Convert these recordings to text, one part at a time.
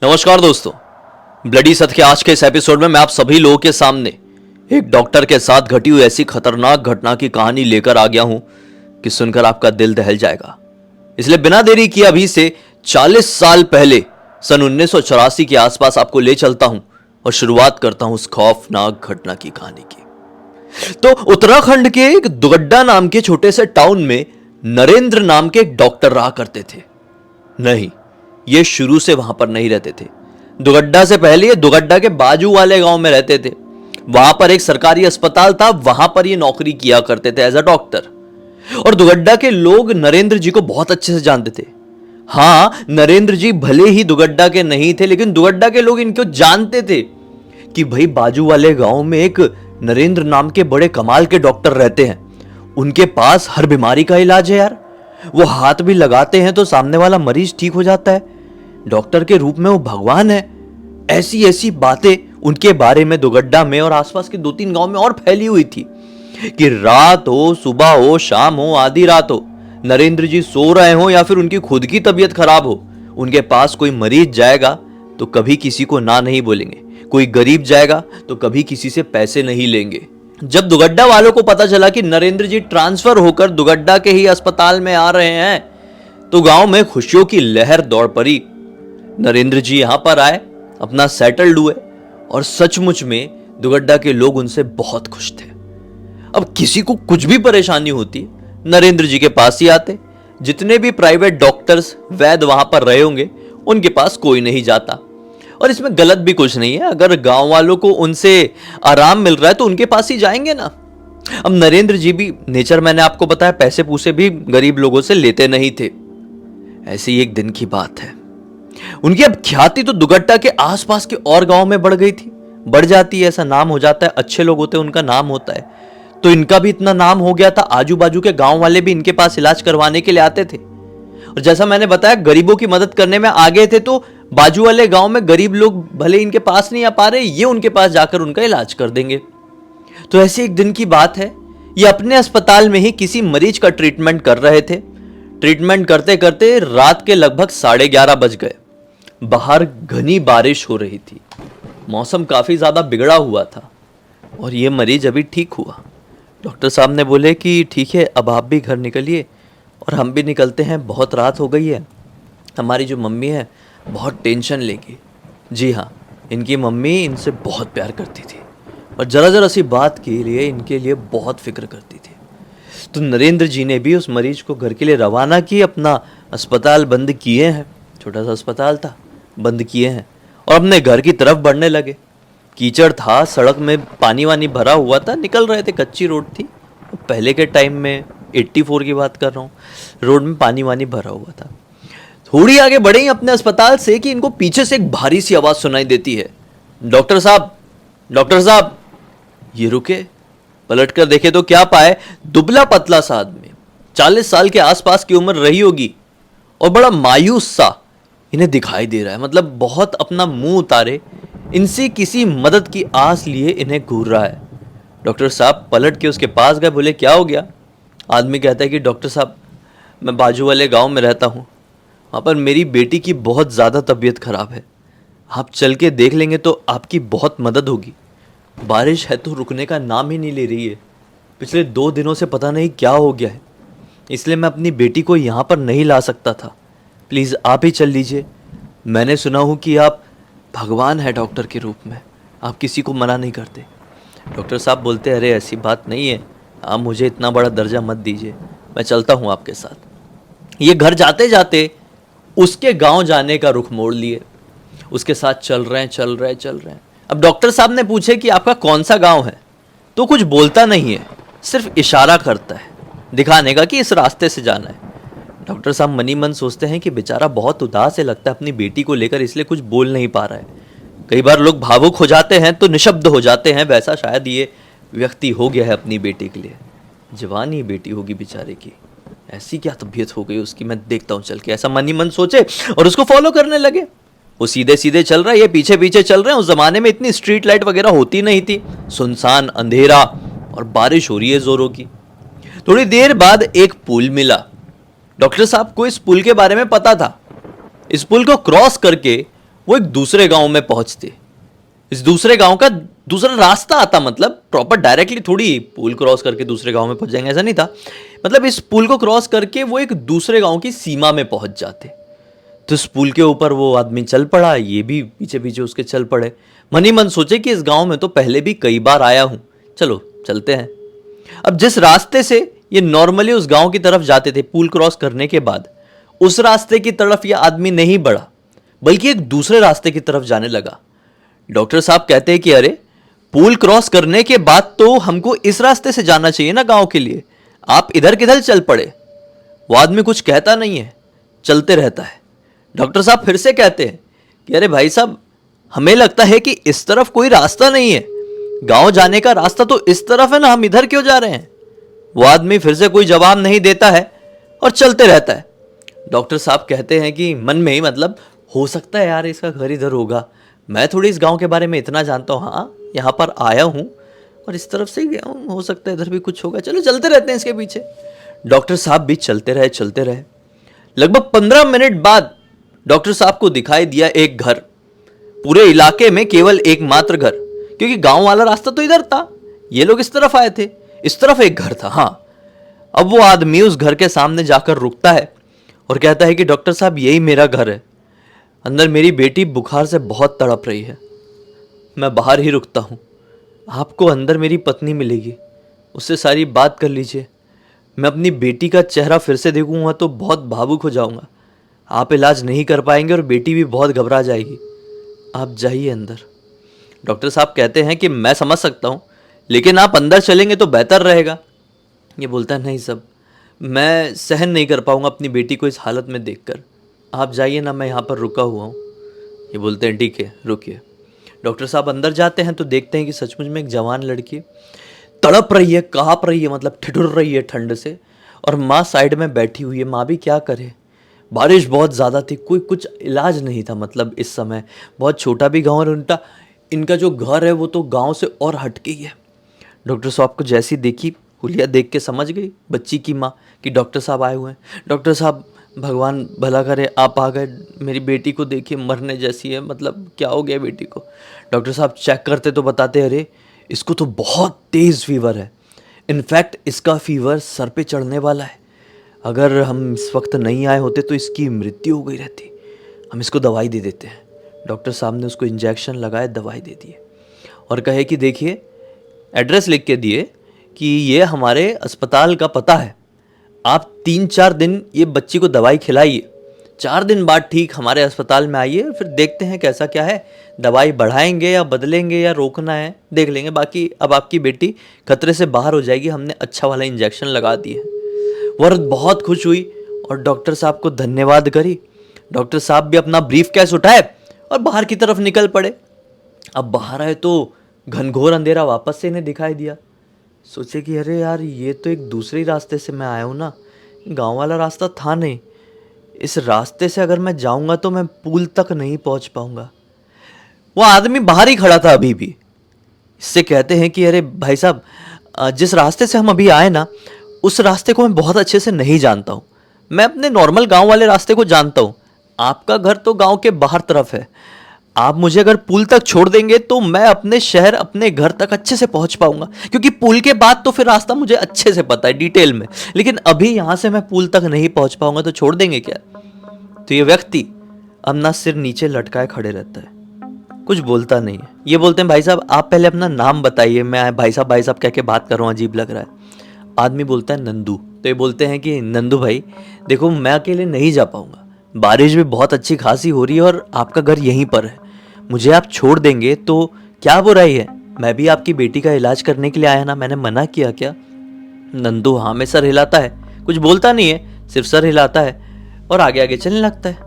नमस्कार दोस्तों, ब्लडी सत्य के आज के इस एपिसोड में मैं आप सभी लोगों के सामने एक डॉक्टर के साथ घटी हुई ऐसी खतरनाक घटना की कहानी लेकर आ गया हूं कि सुनकर आपका दिल दहल जाएगा। इसलिए बिना देरी किए अभी से 40 साल पहले सन 1984 के आसपास आपको ले चलता हूं और शुरुआत करता हूं उस खौफनाक घटना की कहानी की। तो उत्तराखंड के एक दुगड्डा नाम के छोटे से टाउन में नरेंद्र नाम के एक डॉक्टर रहा करते थे। नहीं, ये शुरू से वहां पर नहीं रहते थे। दुगड्डा से पहले ये दुगड्डा के बाजू वाले गांव में रहते थे। वहां पर एक सरकारी अस्पताल था, वहां पर ये नौकरी किया करते थे एज अ डॉक्टर। और दुगड्डा के लोग नरेंद्र जी को बहुत अच्छे से जानते थे। हां, नरेंद्र जी भले ही दुगड्डा के नहीं थे, लेकिन दुगड्डा के लोग इनको जानते थे कि भाई बाजू वाले गांव में एक नरेंद्र नाम के बड़े कमाल के डॉक्टर रहते हैं। उनके पास हर बीमारी का इलाज है यार। वो हाथ भी लगाते हैं तो सामने वाला मरीज ठीक हो जाता है। डॉक्टर के रूप में वो भगवान है। ऐसी ऐसी बातें उनके बारे में दुगड्डा में और आसपास के 2-3 गांव में और फैली हुई थी कि रात हो, सुबह हो, शाम हो, आधी रात हो, नरेंद्र जी सो रहे हो या फिर उनकी खुद की तबीयत खराब हो, उनके पास कोई मरीज जाएगा तो कभी किसी को ना नहीं बोलेंगे। कोई गरीब जाएगा तो कभी किसी से पैसे नहीं लेंगे। जब दुगड्डा वालों को पता चला कि नरेंद्र जी ट्रांसफर होकर दुगड्डा के ही अस्पताल में आ रहे हैं, तो गांव में खुशियों की लहर दौड़ पड़ी। नरेंद्र जी यहां पर आए, अपना सेटल्ड हुए और सचमुच में दुगड्डा के लोग उनसे बहुत खुश थे। अब किसी को कुछ भी परेशानी होती, नरेंद्र जी के पास ही आते। जितने भी प्राइवेट डॉक्टर्स, वैद्य वहां पर रहे होंगे, उनके पास कोई नहीं जाता। और इसमें गलत भी कुछ नहीं है। अगर गांव वालों को उनसे आराम मिल रहा है तो उनके पास ही जाएंगे ना। अब नरेंद्र जी भी नेचर, मैंने आपको बताया, पैसे पूसे भी गरीब लोगों से लेते नहीं थे। ऐसी एक दिन की बात है, उनकी अब ख्याति तो दुगड्डा के आसपास के और गांव में बढ़ गई थी। बढ़ जाती है, ऐसा नाम हो जाता है। अच्छे लोग होते हैं, उनका नाम होता है। तो इनका भी इतना नाम हो गया था, आजू बाजू के गांव वाले भी इनके पास इलाज करवाने के लिए आते थे। और जैसा मैंने बताया, गरीबों की मदद करने में आगे थे, तो बाजू वाले गांव में गरीब लोग भले इनके पास नहीं आ पा रहे, ये उनके पास जाकर उनका इलाज कर देंगे। तो ऐसी एक दिन की बात है, ये अपने अस्पताल में ही किसी मरीज का ट्रीटमेंट कर रहे थे। ट्रीटमेंट करते करते रात के लगभग 11:30 बज गए। बाहर घनी बारिश हो रही थी, मौसम काफी ज्यादा बिगड़ा हुआ था और ये मरीज अभी ठीक हुआ। डॉक्टर साहब ने बोले कि ठीक है, अब आप भी घर निकलिए और हम भी निकलते हैं, बहुत रात हो गई है। हमारी जो मम्मी है बहुत टेंशन लेगी। जी हाँ, इनकी मम्मी इनसे बहुत प्यार करती थी और जरा जरा सी बात के लिए इनके लिए बहुत फिक्र करती थी। तो नरेंद्र जी ने भी उस मरीज को घर के लिए रवाना किए। अपना अस्पताल बंद किए हैं, छोटा सा अस्पताल था, बंद किए हैं और अपने घर की तरफ बढ़ने लगे। कीचड़ था, सड़क में पानी वानी भरा हुआ था, निकल रहे थे, कच्ची रोड थी। पहले के टाइम में 84 की बात कर रहा हूँ, रोड में पानी वानी भरा हुआ था। थोड़ी आगे बढ़े अपने अस्पताल से कि इनको पीछे से एक भारी सी आवाज सुनाई देती है, डॉक्टर साहब, डॉक्टर साहब। ये रुके, पलट कर देखे तो क्या पाए, दुबला पतला सा आदमी, 40 साल के आसपास की उम्र रही होगी और बड़ा मायूस सा इन्हें दिखाई दे रहा है। मतलब बहुत अपना मुंह उतारे, इनसे किसी मदद की आस लिए इन्हें घूर रहा है। डॉक्टर साहब पलट के उसके पास गए, बोले क्या हो गया। आदमी कहता है कि डॉक्टर साहब, मैं बाजू वाले गांव में रहता हूँ, वहाँ पर मेरी बेटी की बहुत ज़्यादा तबीयत खराब है। आप चल के देख लेंगे तो आपकी बहुत मदद होगी। बारिश है तो रुकने का नाम ही नहीं ले रही है। पिछले 2 दिनों से पता नहीं क्या हो गया है, इसलिए मैं अपनी बेटी को यहाँ पर नहीं ला सकता था। प्लीज़ आप ही चल लीजिए। मैंने सुना हूँ कि आप भगवान है डॉक्टर के रूप में, आप किसी को मना नहीं करते। डॉक्टर साहब बोलते, अरे ऐसी बात नहीं है, आप मुझे इतना बड़ा दर्जा मत दीजिए, मैं चलता हूँ आपके साथ। ये घर जाते जाते उसके गांव जाने का रुख मोड़ लिए। उसके साथ चल रहे हैं। अब डॉक्टर साहब ने पूछे कि आपका कौन सा गांव है, तो कुछ बोलता नहीं है, सिर्फ इशारा करता है दिखाने का कि इस रास्ते से जाना है। डॉक्टर साहब मनी मन सोचते हैं कि बेचारा बहुत उदास है लगता है अपनी बेटी को लेकर, इसलिए कुछ बोल नहीं पा रहा है। कई बार लोग भावुक हो जाते हैं तो निशब्द हो जाते हैं, वैसा शायद ये व्यक्ति हो गया है अपनी बेटी के लिए। जवान ही बेटी होगी बेचारे की, ऐसी क्या तबीयत हो गई उसकी, मैं देखता हूँ चल के, ऐसा मन ही मन सोचे और उसको फॉलो करने लगे। वो सीधे सीधे चल रहा है, ये पीछे पीछे चल रहे हैं। उस जमाने में इतनी स्ट्रीट लाइट वगैरह होती नहीं थी, सुनसान अंधेरा और बारिश हो रही है जोरों की। थोड़ी देर बाद एक पुल मिला। डॉक्टर साहब को इस पुल के बारे में पता था। इस पुल को क्रॉस करके वो एक दूसरे गांव में पहुंचते। इस दूसरे गांव का दूसरा रास्ता आता, मतलब प्रॉपर डायरेक्टली थोड़ी पुल क्रॉस करके दूसरे गांव में पहुंच जाएंगे, ऐसा नहीं था। मतलब इस पुल को क्रॉस करके वो एक दूसरे गांव की सीमा में पहुंच जाते। तो इस पुल के ऊपर वो आदमी चल पड़ा, ये भी पीछे पीछे उसके चल पड़े। मन ही मन सोचे कि इस गांव में तो पहले भी कई बार आया हूं, चलो चलते हैं। अब जिस रास्ते से ये नॉर्मली उस गांव की तरफ जाते थे पुल क्रॉस करने के बाद, उस रास्ते की तरफ ये आदमी नहीं बढ़ा, बल्कि एक दूसरे रास्ते की तरफ जाने लगा। डॉक्टर साहब कहते हैं कि अरे, पुल क्रॉस करने के बाद तो हमको इस रास्ते से जाना चाहिए ना गांव के लिए, आप इधर किधर चल पड़े। वो आदमी कुछ कहता नहीं है, चलते रहता है। डॉक्टर साहब फिर से कहते हैं कि अरे भाई साहब, हमें लगता है कि इस तरफ कोई रास्ता नहीं है, गांव जाने का रास्ता तो इस तरफ है ना, हम इधर क्यों जा रहे हैं। वो आदमी फिर से कोई जवाब नहीं देता है और चलते रहता है। डॉक्टर साहब कहते हैं कि मन में ही, मतलब हो सकता है यार इसका घर इधर होगा, मैं थोड़ी इस गांव के बारे में इतना जानता हूँ, हाँ यहाँ पर आया हूँ और इस तरफ से ही गया हूँ, हो सकता है इधर भी कुछ होगा, चलो चलते रहते हैं इसके पीछे। डॉक्टर साहब भी चलते रहे। लगभग 15 मिनट बाद डॉक्टर साहब को दिखाई दिया एक घर, पूरे इलाके में केवल एकमात्र घर, क्योंकि गांव वाला रास्ता तो इधर था, ये लोग इस तरफ आए थे, इस तरफ एक घर था। हाँ, अब वो आदमी उस घर के सामने जाकर रुकता है और कहता है कि डॉक्टर साहब, यही मेरा घर है, अंदर मेरी बेटी बुखार से बहुत तड़प रही है, मैं बाहर ही रुकता हूँ, आपको अंदर मेरी पत्नी मिलेगी, उससे सारी बात कर लीजिए। मैं अपनी बेटी का चेहरा फिर से देखूंगा तो बहुत भावुक हो जाऊंगा, आप इलाज नहीं कर पाएंगे और बेटी भी बहुत घबरा जाएगी, आप जाइए अंदर। डॉक्टर साहब कहते हैं कि मैं समझ सकता हूँ, लेकिन आप अंदर चलेंगे तो बेहतर रहेगा। ये बोलता है, नहीं साहब, मैं सहन नहीं कर पाऊंगा अपनी बेटी को इस हालत में देखकर, आप जाइए ना, मैं यहाँ पर रुका हुआ हूँ। ये बोलते हैं ठीक है रुकिए। डॉक्टर साहब अंदर जाते हैं तो देखते हैं कि सचमुच में एक जवान लड़की तड़प रही है, काँप रही है, मतलब ठिठुर रही है ठंड से, और माँ साइड में बैठी हुई है। माँ भी क्या करे, बारिश बहुत ज़्यादा थी, कोई कुछ इलाज नहीं था, मतलब इस समय बहुत छोटा भी गाँव है, इनका जो घर है वो तो गाँव से और हट गई है। डॉक्टर साहब को जैसी देखी, हुलिया देख के समझ गई बच्ची की माँ कि डॉक्टर साहब आए हुए हैं। डॉक्टर साहब, भगवान भला करे आप आ गए, मेरी बेटी को देखिए मरने जैसी है, मतलब क्या हो गया बेटी को। डॉक्टर साहब चेक करते तो बताते, अरे इसको तो बहुत तेज़ फीवर है, इनफैक्ट इसका फीवर सर पे चढ़ने वाला है, अगर हम इस वक्त नहीं आए होते तो इसकी मृत्यु हो गई रहती, हम इसको दवाई दे देते हैं। डॉक्टर साहब ने उसको इंजेक्शन लगाए, दवाई दे दिए और कहे कि देखिए, एड्रेस लिख के दिए कि ये हमारे अस्पताल का पता है, आप 3-4 दिन ये बच्ची को दवाई खिलाइए, 4 दिन बाद ठीक हमारे अस्पताल में आइए, फिर देखते हैं कैसा क्या है, दवाई बढ़ाएंगे या बदलेंगे या रोकना है देख लेंगे, बाकी अब आपकी बेटी खतरे से बाहर हो जाएगी, हमने अच्छा वाला इंजेक्शन लगा दिए। औरत बहुत खुश हुई और डॉक्टर साहब को धन्यवाद करी। डॉक्टर साहब भी अपना ब्रीफ कैस उठाए और बाहर की तरफ निकल पड़े। अब बाहर आए तो घनघोर अंधेरा वापस से इन्हें दिखाई दिया। सोचे कि अरे यार, ये तो एक दूसरे रास्ते से मैं आया हूँ ना, गांव वाला रास्ता था नहीं, इस रास्ते से अगर मैं जाऊंगा तो मैं पुल तक नहीं पहुंच पाऊंगा। वो आदमी बाहर ही खड़ा था अभी भी। इससे कहते हैं कि अरे भाई साहब, जिस रास्ते से हम अभी आए ना, उस रास्ते को मैं बहुत अच्छे से नहीं जानता हूँ, मैं अपने नॉर्मल गांव वाले रास्ते को जानता हूँ, आपका घर तो गांव के बाहर तरफ है, आप मुझे अगर पुल तक छोड़ देंगे तो मैं अपने शहर, अपने घर तक अच्छे से पहुंच पाऊंगा, क्योंकि पुल के बाद तो फिर रास्ता मुझे अच्छे से पता है डिटेल में, लेकिन अभी यहां से मैं पुल तक नहीं पहुंच पाऊंगा, तो छोड़ देंगे क्या। तो ये व्यक्ति अपना सिर नीचे लटकाए खड़े रहता है, कुछ बोलता नहीं है। ये बोलते हैं, भाई साहब आप पहले अपना नाम बताइए, मैं भाई साहब कह के बात कर रहा हूँ, अजीब लग रहा है। आदमी बोलता है नंदू। तो ये बोलते हैं कि नंदू भाई देखो, मैं अकेले नहीं जा पाऊंगा, बारिश भी बहुत अच्छी खासी हो रही है और आपका घर यहीं पर है, मुझे आप छोड़ देंगे तो क्या बुराई है, मैं भी आपकी बेटी का इलाज करने के लिए आया ना, मैंने मना किया क्या। नंदू हाँ में सर हिलाता है, कुछ बोलता नहीं है, सिर्फ सर हिलाता है और आगे आगे चलने लगता है।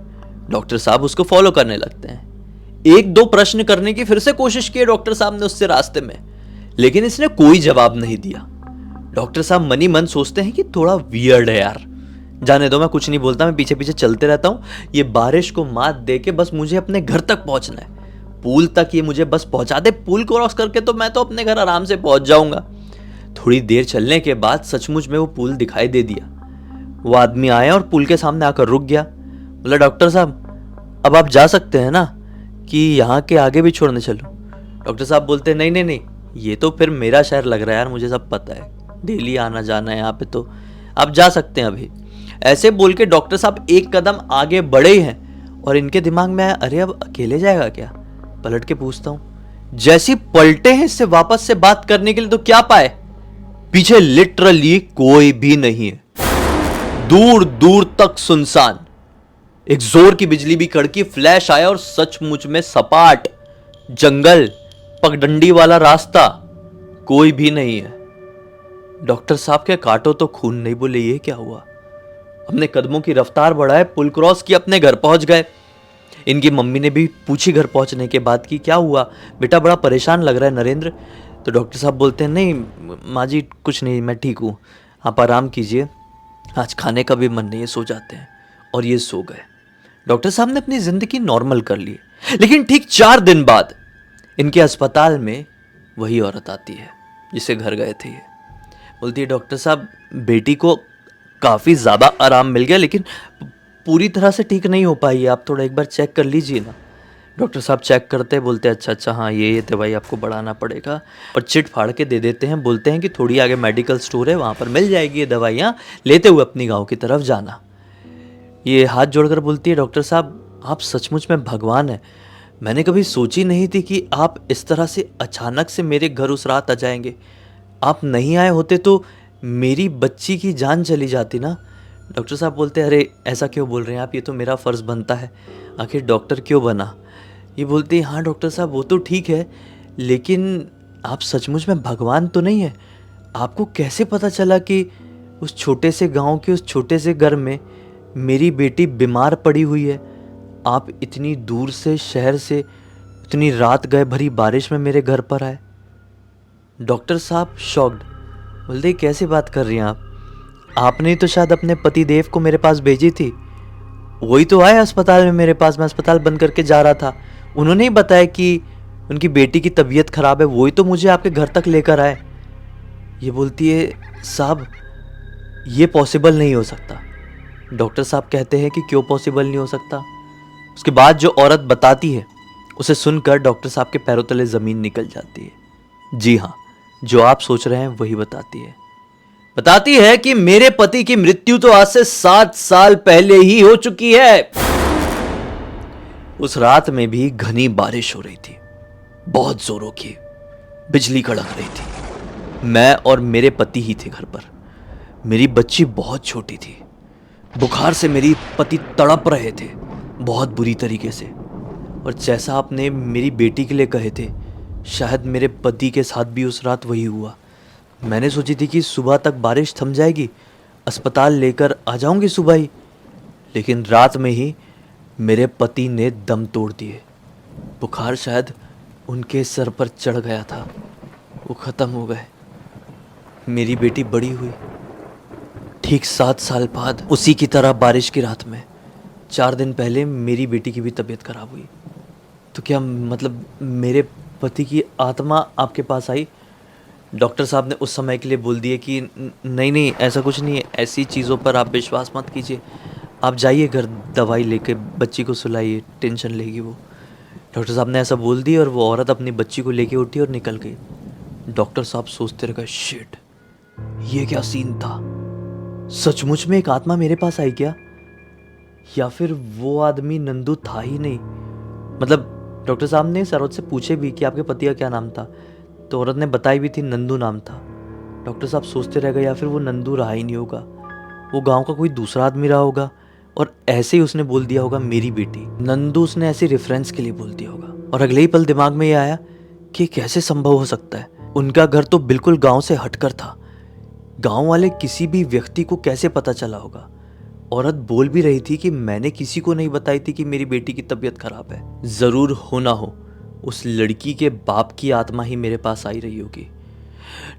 डॉक्टर साहब उसको फॉलो करने लगते हैं। 1-2 प्रश्न करने की फिर से कोशिश की डॉक्टर साहब ने उससे रास्ते में, लेकिन इसने कोई जवाब नहीं दिया। डॉक्टर साहब मन ही मन सोचते हैं कि थोड़ा वियर्ड है यार, जाने दो, मैं कुछ नहीं बोलता, मैं पीछे पीछे चलते रहता हूँ, ये बारिश को मात दे के बस मुझे अपने घर तक पहुंचना है, पुल तक ये मुझे बस पहुंचा दे, पुल क्रॉस करके तो मैं तो अपने घर आराम से पहुंच जाऊंगा। थोड़ी देर चलने के बाद सचमुच में वो पुल दिखाई दे दिया। वो आदमी आया और पुल के सामने आकर रुक गया। बोला, डॉक्टर साहब अब आप जा सकते हैं ना, कि यहाँ के आगे भी छोड़ने चलूं? डॉक्टर साहब बोलते हैं नहीं नहीं नहीं, ये तो फिर मेरा शहर लग रहा है यार, मुझे सब पता है, डेली आना जाना है यहाँ पे, तो आप जा सकते हैं अभी। ऐसे बोल के डॉक्टर साहब एक कदम आगे बढ़े हैं और इनके दिमाग में आया, अरे अब अकेले जाएगा क्या? पलट के पूछता हूँ। जैसी पलटे हैं इससे वापस से बात करने के लिए तो क्या पाए, पीछे लिटरली कोई भी नहीं है, दूर दूर तक सुनसान। एक जोर की बिजली भी कड़की, फ्लैश आया और सचमुच में सपाट जंगल, पगडंडी वाला रास्ता, कोई भी नहीं है। डॉक्टर साहब के काटो तो खून नहीं, बोले ये क्या हुआ? अपने कदमों की रफ्तार बढ़ाए, पुल क्रॉस की अपने घर पहुंच गए। इनकी मम्मी ने भी पूछी घर पहुंचने के बाद कि क्या हुआ बेटा, बड़ा परेशान लग रहा है नरेंद्र। तो डॉक्टर साहब बोलते हैं नहीं माँ जी कुछ नहीं, मैं ठीक हूँ, आप आराम कीजिए, आज खाने का भी मन नहीं है, सो जाते हैं। और ये सो गए। डॉक्टर साहब ने अपनी जिंदगी नॉर्मल कर ली। लेकिन ठीक 4 दिन बाद इनके अस्पताल में वही औरत आती है जिसे घर गए थे ये। बोलती है डॉक्टर साहब बेटी को काफ़ी ज़्यादा आराम मिल गया, लेकिन पूरी तरह से ठीक नहीं हो पाई है, आप थोड़ा एक बार चेक कर लीजिए ना। डॉक्टर साहब चेक करते हैं, बोलते हैं अच्छा हाँ ये दवाई आपको बढ़ाना पड़ेगा, और चिट फाड़ के दे देते हैं। बोलते हैं कि थोड़ी आगे मेडिकल स्टोर है, वहाँ पर मिल जाएगी ये दवाइयाँ, लेते हुए अपनी गाँव की तरफ जाना। ये हाथ जोड़कर बोलती है डॉक्टर साहब आप सचमुच में भगवान हैं, मैंने कभी सोची नहीं थी कि आप इस तरह से अचानक से मेरे घर उस रात आ जाएंगे। आप नहीं आए होते तो मेरी बच्ची की जान चली जाती ना। डॉक्टर साहब बोलते हैं अरे ऐसा क्यों बोल रहे हैं आप, ये तो मेरा फ़र्ज़ बनता है, आखिर डॉक्टर क्यों बना। ये बोलती है हाँ डॉक्टर साहब वो तो ठीक है, लेकिन आप सचमुच में भगवान तो नहीं है? आपको कैसे पता चला कि उस छोटे से गांव के उस छोटे से घर में मेरी बेटी बीमार पड़ी हुई है? आप इतनी दूर से शहर से इतनी रात गए भरी बारिश में मेरे घर पर आए। डॉक्टर साहब शॉक्ड, बोलते कैसे बात कर रही हैं आप? आपने तो शायद अपने पति देव को मेरे पास भेजी थी, वही तो आए अस्पताल में मेरे पास, मैं अस्पताल बंद करके जा रहा था, उन्होंने ही बताया कि उनकी बेटी की तबीयत खराब है, वही तो मुझे आपके घर तक लेकर आए। ये बोलती है साहब ये पॉसिबल नहीं हो सकता। डॉक्टर साहब कहते हैं कि क्यों पॉसिबल नहीं हो सकता? उसके बाद जो औरत बताती है उसे सुनकर डॉक्टर साहब के पैरों तले ज़मीन निकल जाती है। जी हाँ, जो आप सोच रहे हैं वही बताती है कि मेरे पति की मृत्यु तो आज से 7 साल पहले ही हो चुकी है। उस रात में भी घनी बारिश हो रही थी, बहुत जोरों की, बिजली कड़क रही थी। मैं और मेरे पति ही थे घर पर। मेरी बच्ची बहुत छोटी थी, बुखार से मेरी पति तड़प रहे थे बहुत बुरी तरीके से। और जैसा आपने मेरी बेटी के लिए कहे थे, शायद मेरे पति के साथ भी उस रात वही हुआ। मैंने सोची थी कि सुबह तक बारिश थम जाएगी, अस्पताल लेकर आ जाऊंगी सुबह ही, लेकिन रात में ही मेरे पति ने दम तोड़ दिए। बुखार शायद उनके सर पर चढ़ गया था, वो ख़त्म हो गए। मेरी बेटी बड़ी हुई। ठीक 7 साल बाद उसी की तरह बारिश की रात में 4 दिन पहले मेरी बेटी की भी तबीयत खराब हुई। तो क्या मतलब मेरे पति की आत्मा आपके पास आई? डॉक्टर साहब ने उस समय के लिए बोल दिया कि नहीं नहीं ऐसा कुछ नहीं है, ऐसी चीज़ों पर आप विश्वास मत कीजिए, आप जाइए घर, दवाई लेके बच्ची को सुलाइए, टेंशन लेगी वो। डॉक्टर साहब ने ऐसा बोल दिया और वो औरत अपनी बच्ची को लेके उठी और निकल गई। डॉक्टर साहब सोचते रह गए, शिट ये क्या सीन था? सचमुच में एक आत्मा मेरे पास आई क्या? या फिर वो आदमी नंदू था ही नहीं? मतलब डॉक्टर साहब ने इस औरत से पूछे भी कि आपके पति का क्या नाम था, तो औरत ने बताई भी थी नंदू नाम था। डॉक्टर साहब सोचते रह गए, या फिर वो नंदू रहा ही नहीं होगा, वो गांव का कोई दूसरा आदमी रहा होगा और ऐसे ही उसने बोल दिया होगा मेरी बेटी। नंदू उसने ऐसे रेफरेंस के लिए बोल दिया होगा। और अगले ही पल दिमाग में ये आया कि कैसे संभव हो सकता है? उनका घर तो बिल्कुल गांव से हटकर था, गांव वाले किसी भी व्यक्ति को कैसे पता चला होगा? औरत बोल भी रही थी कि मैंने किसी को नहीं बताई थी कि मेरी बेटी की तबीयत खराब है। जरूर हो ना हो उस लड़की के बाप की आत्मा ही मेरे पास आई रही होगी।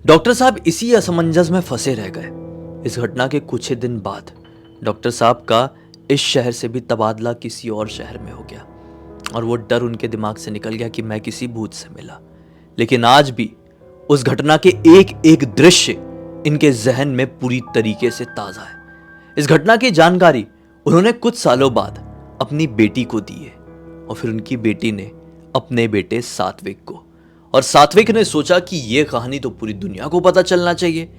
डॉक्टर साहब इसी असमंजस में फंसे रह गए। इस घटना के कुछ ही दिन बाद डॉक्टर साहब का इस शहर से भी तबादला किसी और शहर में हो गया और वो डर उनके दिमाग से निकल गया कि मैं किसी भूत से मिला। लेकिन आज भी उस घटना के एक एक दृश्य इनके जहन में पूरी तरीके से ताजा है। इस घटना की जानकारी उन्होंने कुछ सालों बाद अपनी बेटी को दी है और फिर उनकी बेटी ने अपने बेटे सात्विक को। और सात्विक ने सोचा कि यह कहानी तो पूरी दुनिया को पता चलना चाहिए,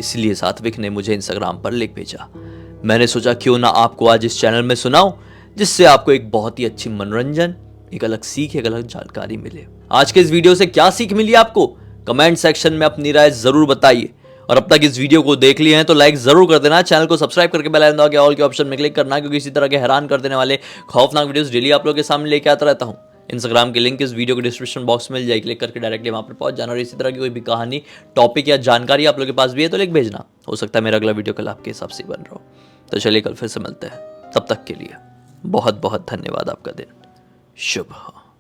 इसलिए सात्विक ने मुझे इंस्टाग्राम पर लिंक भेजा। मैंने सोचा क्यों ना आपको आज इस चैनल में सुनाऊं, जिससे आपको एक बहुत ही अच्छी मनोरंजन, एक अलग सीख, एक अलग जानकारी मिले। आज के इस वीडियो से क्या सीख मिली आपको, कमेंट सेक्शन में अपनी राय जरूर बताइए। और अब तक इस वीडियो को देख लिए हैं तो लाइक जरूर कर देना, चैनल को सब्सक्राइब करके बेल आइकन दबा के ऑल के ऑप्शन में क्लिक करना, क्योंकि इसी तरह के हैरान कर देने वाले खौफनाक वीडियोस डेली आप लोगों के सामने लेके आता रहता हूं। इंस्टाग्राम की लिंक इस वीडियो के डिस्क्रिप्शन बॉक्स में मिल जाएगी, क्लिक करके डायरेक्टली वहां पर पहुंच जाना। और इसी तरह की कोई भी कहानी, टॉपिक या जानकारी आप लोगों के पास भी है तो लिख भेजना, हो सकता है मेरा अगला वीडियो कल आपके हिसाब से बन रहा हो। तो चलिए कल फिर से मिलते हैं, तब तक के लिए बहुत बहुत धन्यवाद। आपका दिन शुभ हो।